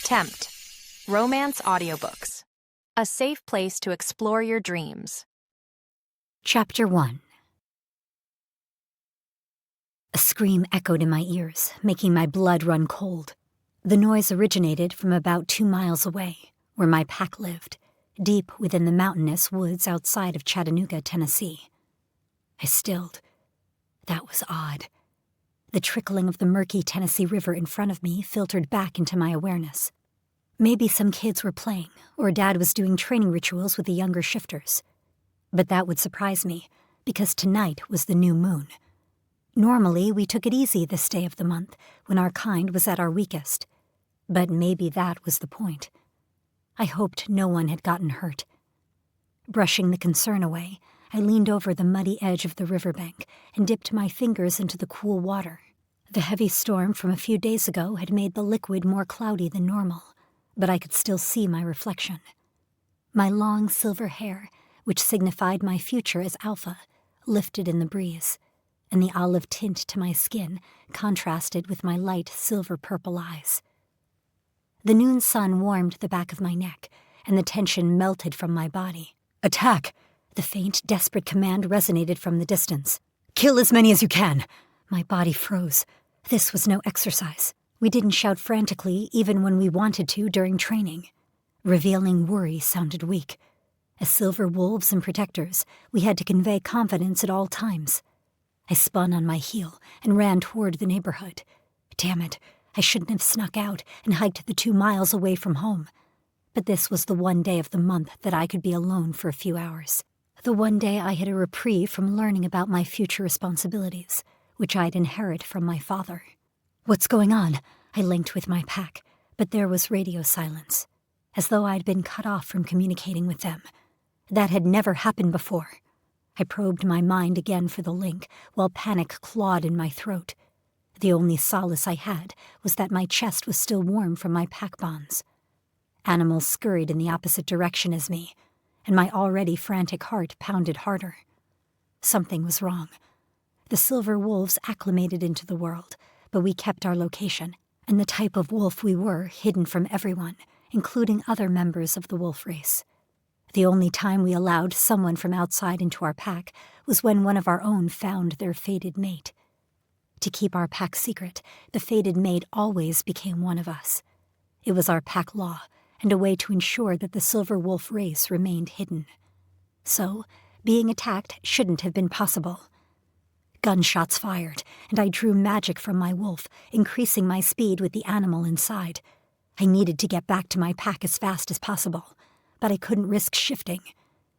Tempt. Romance audiobooks. A safe place to explore your dreams. Chapter 1. A scream echoed in my ears, making my blood run cold. The noise originated from about 2 miles away, where my pack lived, deep within the mountainous woods outside of Chattanooga, Tennessee. I stilled. That was odd. The trickling of the murky Tennessee River in front of me filtered back into my awareness. Maybe some kids were playing, or Dad was doing training rituals with the younger shifters. But that would surprise me, because tonight was the new moon. Normally, we took it easy this day of the month, when our kind was at our weakest. But maybe that was the point. I hoped no one had gotten hurt. Brushing the concern away, I leaned over the muddy edge of the riverbank and dipped my fingers into the cool water. The heavy storm from a few days ago had made the liquid more cloudy than normal, but I could still see my reflection. My long silver hair, which signified my future as Alpha, lifted in the breeze, and the olive tint to my skin contrasted with my light silver-purple eyes. The noon sun warmed the back of my neck, and the tension melted from my body. "Attack!" The faint, desperate command resonated from the distance. "Kill as many as you can!" My body froze. This was no exercise. We didn't shout frantically even when we wanted to during training. Revealing worry sounded weak. As silver wolves and protectors, we had to convey confidence at all times. I spun on my heel and ran toward the neighborhood. Damn it, I shouldn't have snuck out and hiked the 2 miles away from home. But this was the one day of the month that I could be alone for a few hours. The one day I had a reprieve from learning about my future responsibilities, which I'd inherit from my father. "What's going on?" I linked with my pack, but there was radio silence, as though I'd been cut off from communicating with them. That had never happened before. I probed my mind again for the link, while panic clawed in my throat. The only solace I had was that my chest was still warm from my pack bonds. Animals scurried in the opposite direction as me, and my already frantic heart pounded harder. Something was wrong. The silver wolves acclimated into the world, but we kept our location, and the type of wolf we were hidden from everyone, including other members of the wolf race. The only time we allowed someone from outside into our pack was when one of our own found their fated mate. To keep our pack secret, the fated mate always became one of us. It was our pack law, and a way to ensure that the silver wolf race remained hidden. So, being attacked shouldn't have been possible. Gunshots fired, and I drew magic from my wolf, increasing my speed with the animal inside. I needed to get back to my pack as fast as possible, but I couldn't risk shifting.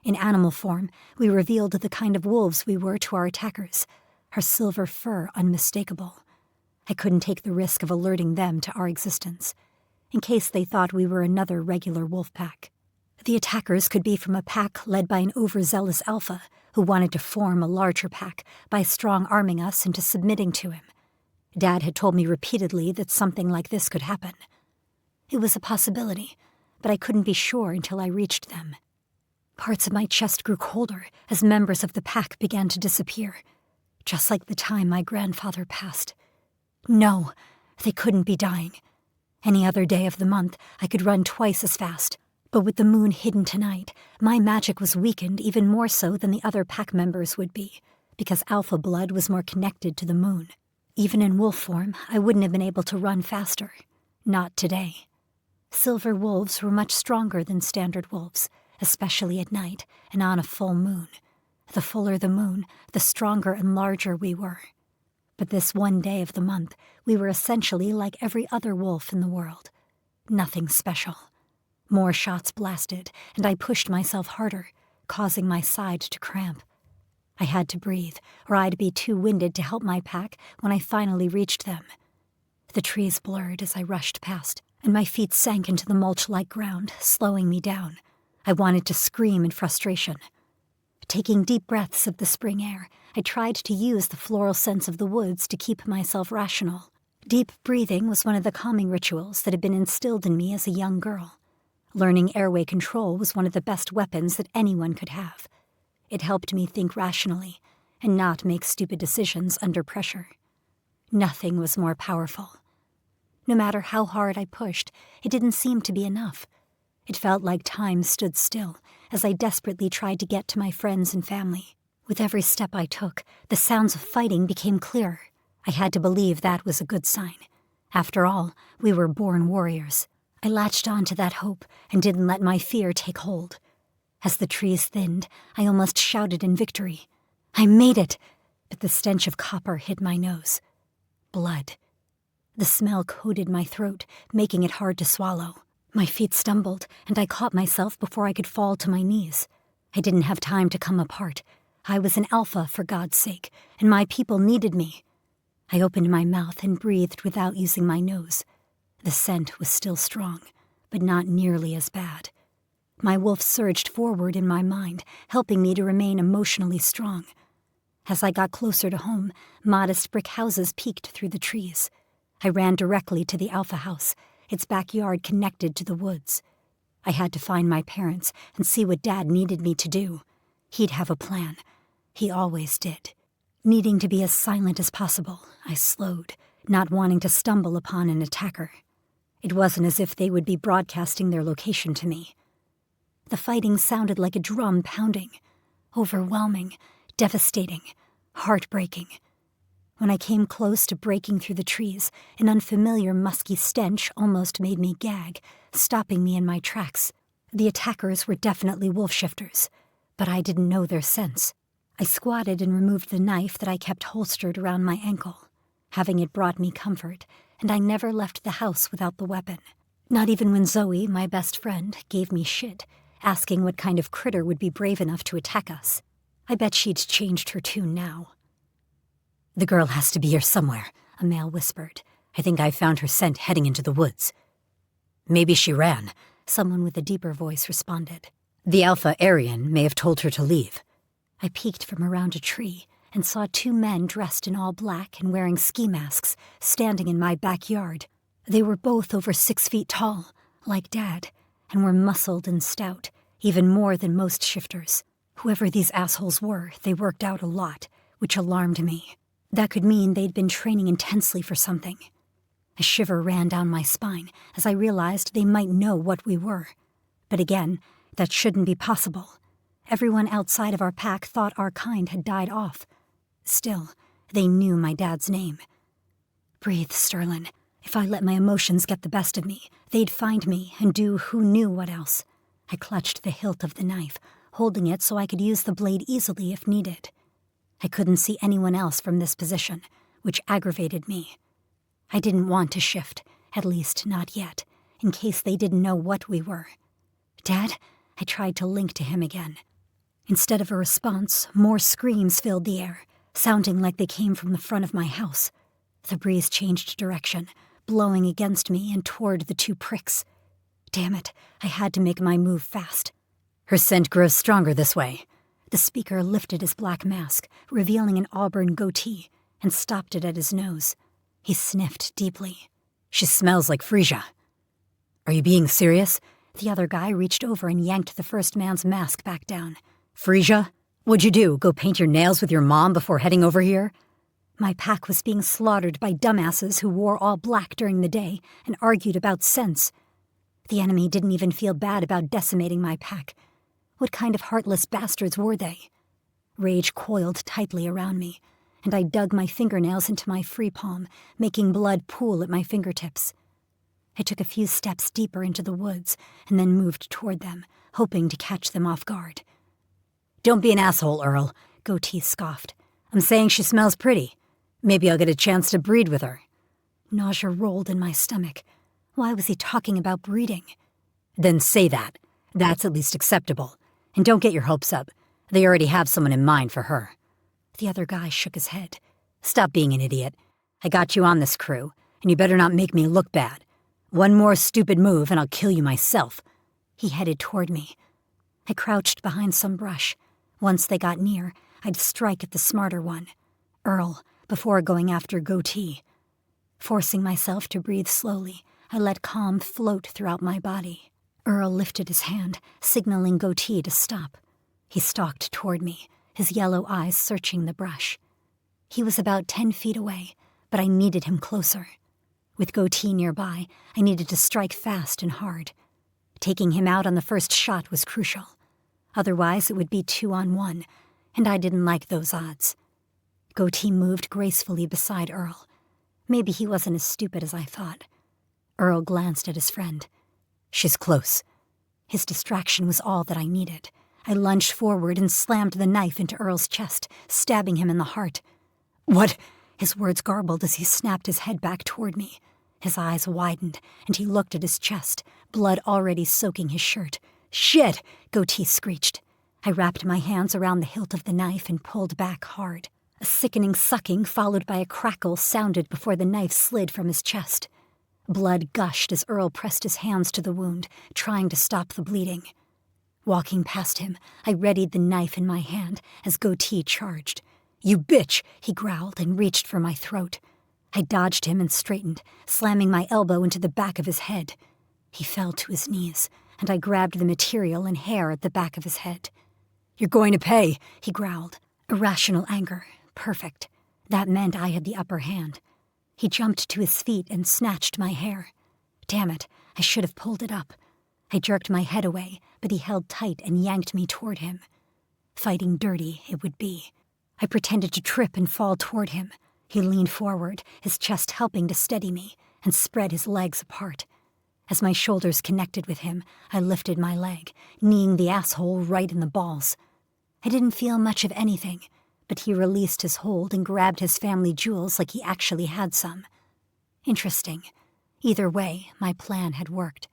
In animal form, we revealed the kind of wolves we were to our attackers, our silver fur unmistakable. I couldn't take the risk of alerting them to our existence, in case they thought we were another regular wolf pack. The attackers could be from a pack led by an overzealous alpha who wanted to form a larger pack by strong-arming us into submitting to him. Dad had told me repeatedly that something like this could happen. It was a possibility, but I couldn't be sure until I reached them. Parts of my chest grew colder as members of the pack began to disappear, just like the time my grandfather passed. No, they couldn't be dying. Any other day of the month, I could run twice as fast. But with the moon hidden tonight, my magic was weakened even more so than the other pack members would be, because alpha blood was more connected to the moon. Even in wolf form, I wouldn't have been able to run faster. Not today. Silver wolves were much stronger than standard wolves, especially at night and on a full moon. The fuller the moon, the stronger and larger we were. But this one day of the month, we were essentially like every other wolf in the world. Nothing special. More shots blasted, and I pushed myself harder, causing my side to cramp. I had to breathe, or I'd be too winded to help my pack when I finally reached them. The trees blurred as I rushed past, and my feet sank into the mulch-like ground, slowing me down. I wanted to scream in frustration. Taking deep breaths of the spring air, I tried to use the floral scents of the woods to keep myself rational. Deep breathing was one of the calming rituals that had been instilled in me as a young girl. Learning airway control was one of the best weapons that anyone could have. It helped me think rationally and not make stupid decisions under pressure. Nothing was more powerful. No matter how hard I pushed, it didn't seem to be enough. It felt like time stood still as I desperately tried to get to my friends and family. With every step I took, the sounds of fighting became clearer. I had to believe that was a good sign. After all, we were born warriors. I latched on to that hope and didn't let my fear take hold. As the trees thinned, I almost shouted in victory. I made it! But the stench of copper hit my nose. Blood. The smell coated my throat, making it hard to swallow. My feet stumbled, and I caught myself before I could fall to my knees. I didn't have time to come apart. I was an alpha, for God's sake, and my people needed me. I opened my mouth and breathed without using my nose. The scent was still strong, but not nearly as bad. My wolf surged forward in my mind, helping me to remain emotionally strong. As I got closer to home, modest brick houses peeked through the trees. I ran directly to the Alpha house, its backyard connected to the woods. I had to find my parents and see what Dad needed me to do. He'd have a plan. He always did. Needing to be as silent as possible, I slowed, not wanting to stumble upon an attacker. It wasn't as if they would be broadcasting their location to me. The fighting sounded like a drum pounding. Overwhelming, devastating, heartbreaking. When I came close to breaking through the trees, an unfamiliar musky stench almost made me gag, stopping me in my tracks. The attackers were definitely wolf shifters, but I didn't know their sense. I squatted and removed the knife that I kept holstered around my ankle. Having it brought me comfort, and I never left the house without the weapon. Not even when Zoe, my best friend, gave me shit, asking what kind of critter would be brave enough to attack us. I bet she'd changed her tune now. "The girl has to be here somewhere," a male whispered. "I think I found her scent heading into the woods." "Maybe she ran," someone with a deeper voice responded. "The Alpha Aryan may have told her to leave." I peeked from around a tree and saw two men dressed in all black and wearing ski masks standing in my backyard. They were both over 6 feet tall, like Dad, and were muscled and stout, even more than most shifters. Whoever these assholes were, they worked out a lot, which alarmed me. That could mean they'd been training intensely for something. A shiver ran down my spine as I realized they might know what we were. But again, that shouldn't be possible. Everyone outside of our pack thought our kind had died off. Still, they knew my dad's name. Breathe, Sterlin. If I let my emotions get the best of me, they'd find me and do who knew what else. I clutched the hilt of the knife, holding it so I could use the blade easily if needed. I couldn't see anyone else from this position, which aggravated me. I didn't want to shift, at least not yet, in case they didn't know what we were. "Dad?" I tried to link to him again. Instead of a response, more screams filled the air, sounding like they came from the front of my house. The breeze changed direction, blowing against me and toward the two pricks. Damn it, I had to make my move fast. "Her scent grows stronger this way." The speaker lifted his black mask, revealing an auburn goatee, and stopped it at his nose. He sniffed deeply. "She smells like Frisia." "Are you being serious?" The other guy reached over and yanked the first man's mask back down. "Frisia? What'd you do, go paint your nails with your mom before heading over here?" My pack was being slaughtered by dumbasses who wore all black during the day and argued about scents. The enemy didn't even feel bad about decimating my pack. What kind of heartless bastards were they? Rage coiled tightly around me, and I dug my fingernails into my free palm, making blood pool at my fingertips. I took a few steps deeper into the woods and then moved toward them, hoping to catch them off guard. "Don't be an asshole, Earl," Goatee scoffed. "I'm saying she smells pretty. Maybe I'll get a chance to breed with her." Nausea rolled in my stomach. Why was he talking about breeding? "Then say that. That's at least acceptable. And don't get your hopes up. They already have someone in mind for her." The other guy shook his head. "Stop being an idiot. I got you on this crew, and you better not make me look bad. One more stupid move and I'll kill you myself." He headed toward me. I crouched behind some brush. Once they got near, I'd strike at the smarter one, Earl, before going after Goatee. Forcing myself to breathe slowly, I let calm float throughout my body. Earl lifted his hand, signaling Goatee to stop. He stalked toward me, his yellow eyes searching the brush. He was about 10 feet away, but I needed him closer. With Goatee nearby, I needed to strike fast and hard. Taking him out on the first shot was crucial. Otherwise, it would be 2-on-1, and I didn't like those odds. Goatee moved gracefully beside Earl. Maybe he wasn't as stupid as I thought. Earl glanced at his friend. "She's close." His distraction was all that I needed. I lunged forward and slammed the knife into Earl's chest, stabbing him in the heart. "What?" His words garbled as he snapped his head back toward me. His eyes widened, and he looked at his chest, blood already soaking his shirt. "Shit!" Goatee screeched. I wrapped my hands around the hilt of the knife and pulled back hard. A sickening sucking followed by a crackle sounded before the knife slid from his chest. Blood gushed as Earl pressed his hands to the wound, trying to stop the bleeding. Walking past him, I readied the knife in my hand as Goatee charged. "You bitch!" he growled and reached for my throat. I dodged him and straightened, slamming my elbow into the back of his head. He fell to his knees, and I grabbed the material and hair at the back of his head. "You're going to pay," he growled. Irrational anger. Perfect. That meant I had the upper hand. He jumped to his feet and snatched my hair. Damn it, I should have pulled it up. I jerked my head away, but he held tight and yanked me toward him. Fighting dirty it would be. I pretended to trip and fall toward him. He leaned forward, his chest helping to steady me, and spread his legs apart. As my shoulders connected with him, I lifted my leg, kneeing the asshole right in the balls. I didn't feel much of anything, but he released his hold and grabbed his family jewels like he actually had some. Interesting. Either way, my plan had worked.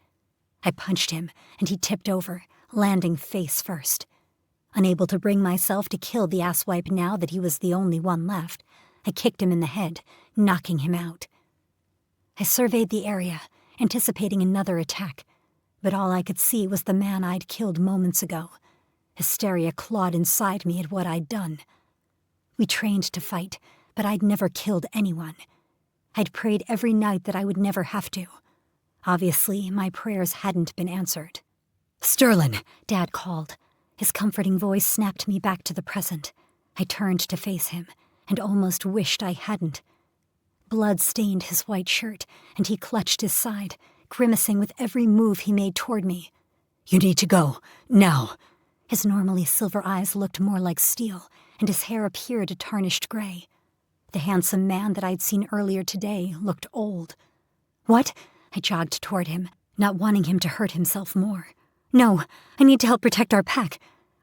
I punched him, and he tipped over, landing face first. Unable to bring myself to kill the asswipe now that he was the only one left, I kicked him in the head, knocking him out. I surveyed the area, anticipating another attack, but all I could see was the man I'd killed moments ago. Hysteria clawed inside me at what I'd done. We trained to fight, but I'd never killed anyone. I'd prayed every night that I would never have to. Obviously, my prayers hadn't been answered. "Sterling," Dad called. His comforting voice snapped me back to the present. I turned to face him, and almost wished I hadn't. Blood stained his white shirt, and he clutched his side, grimacing with every move he made toward me. "You need to go, now." His normally silver eyes looked more like steel, and his hair appeared a tarnished gray. The handsome man that I'd seen earlier today looked old. "What?" I jogged toward him, not wanting him to hurt himself more. "No, I need to help protect our pack."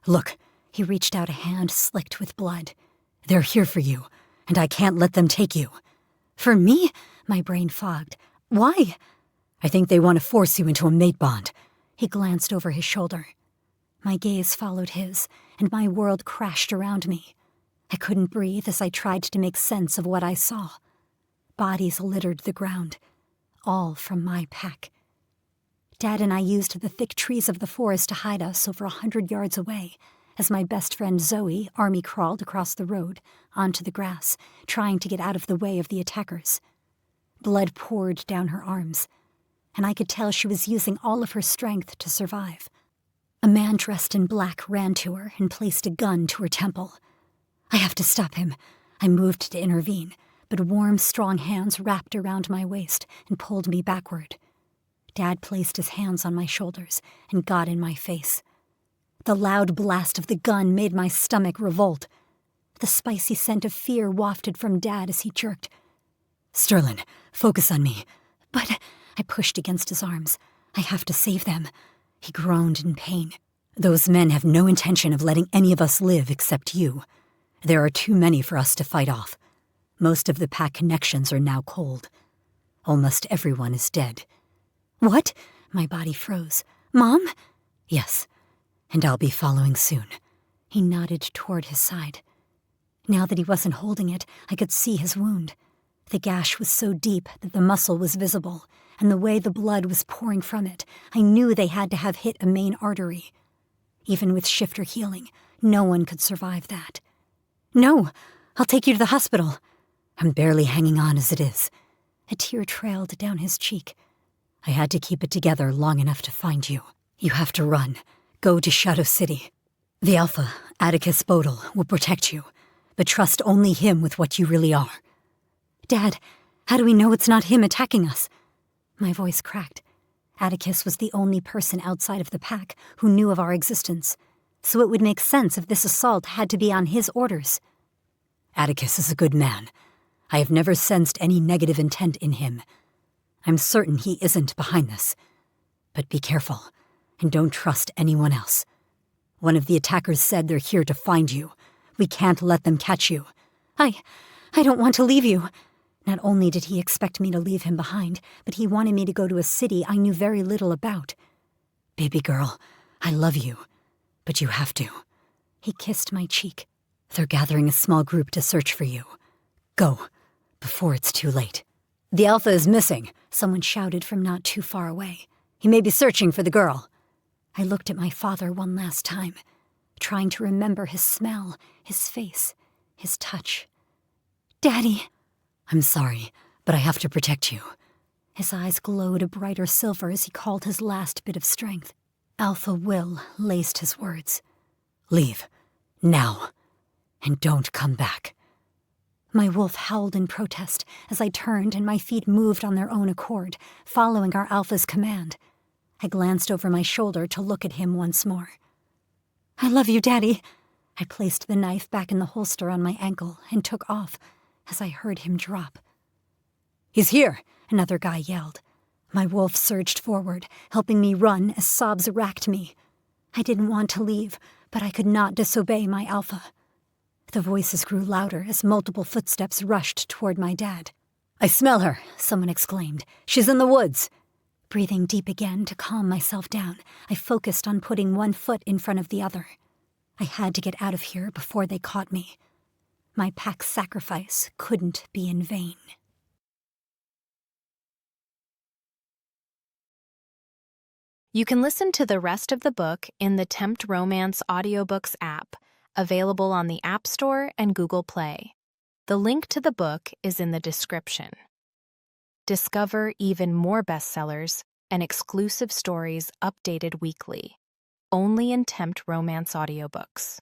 "Look," he reached out a hand slicked with blood. "They're here for you, and I can't let them take you." "For me?" My brain fogged. "Why?" "I think they want to force you into a mate bond." He glanced over his shoulder. My gaze followed his, and my world crashed around me. I couldn't breathe as I tried to make sense of what I saw. Bodies littered the ground, all from my pack. Dad and I used the thick trees of the forest to hide us over 100 yards away, as my best friend Zoe army-crawled across the road, onto the grass, trying to get out of the way of the attackers. Blood poured down her arms, and I could tell she was using all of her strength to survive. A man dressed in black ran to her and placed a gun to her temple. "I have to stop him." I moved to intervene, but warm, strong hands wrapped around my waist and pulled me backward. Dad placed his hands on my shoulders and got in my face. The loud blast of the gun made my stomach revolt. The spicy scent of fear wafted from Dad as he jerked. "Sterling, focus on me." "But—" I pushed against his arms. "I have to save them." He groaned in pain. "Those men have no intention of letting any of us live except you. There are too many for us to fight off. Most of the pack connections are now cold. Almost everyone is dead." "What?" My body froze. "Mom?" "Yes, and I'll be following soon." He nodded toward his side. Now that he wasn't holding it, I could see his wound. The gash was so deep that the muscle was visible, and the way the blood was pouring from it, I knew they had to have hit a main artery. Even with shifter healing, no one could survive that. "No, I'll take you to the hospital." "I'm barely hanging on as it is." A tear trailed down his cheek. "I had to keep it together long enough to find you. You have to run. Go to Shadow City. The Alpha, Atticus Bodil, will protect you, but trust only him with what you really are." "Dad, How do we know it's not him attacking us? My voice cracked. Atticus was the only person outside of the pack who knew of our existence, so it would make sense if this assault had to be on his orders. Atticus is a good man. I have never sensed any negative intent in him. I'm certain he isn't behind this. But be careful, and don't trust anyone else. One of the attackers said they're here to find you. We can't let them catch you. I don't want to leave you. Not only did he expect me to leave him behind, but he wanted me to go to a city I knew very little about. Baby girl, I love you, but you have to. He kissed my cheek. They're gathering a small group to search for you. Go, before it's too late. The Alpha is missing, someone shouted from not too far away. He may be searching for the girl. I looked at my father one last time, trying to remember his smell, his face, his touch. Daddy! I'm sorry, but I have to protect you. His eyes glowed a brighter silver as he called his last bit of strength. Alpha Will laced his words. Leave. Now. And don't come back. My wolf howled in protest as I turned and my feet moved on their own accord, following our Alpha's command. I glanced over my shoulder to look at him once more. I love you, Daddy. I placed the knife back in the holster on my ankle and took off as I heard him drop. He's here, another guy yelled. My wolf surged forward, helping me run as sobs racked me. I didn't want to leave, but I could not disobey my Alpha. The voices grew louder as multiple footsteps rushed toward my dad. I smell her, someone exclaimed. She's in the woods. Breathing deep again to calm myself down, I focused on putting one foot in front of the other. I had to get out of here before they caught me. My pack's sacrifice couldn't be in vain. You can listen to the rest of the book in the Tempt Romance audiobooks app, available on the App Store and Google Play. The link to the book is in the description. Discover even more bestsellers and exclusive stories updated weekly, only in Tempt Romance audiobooks.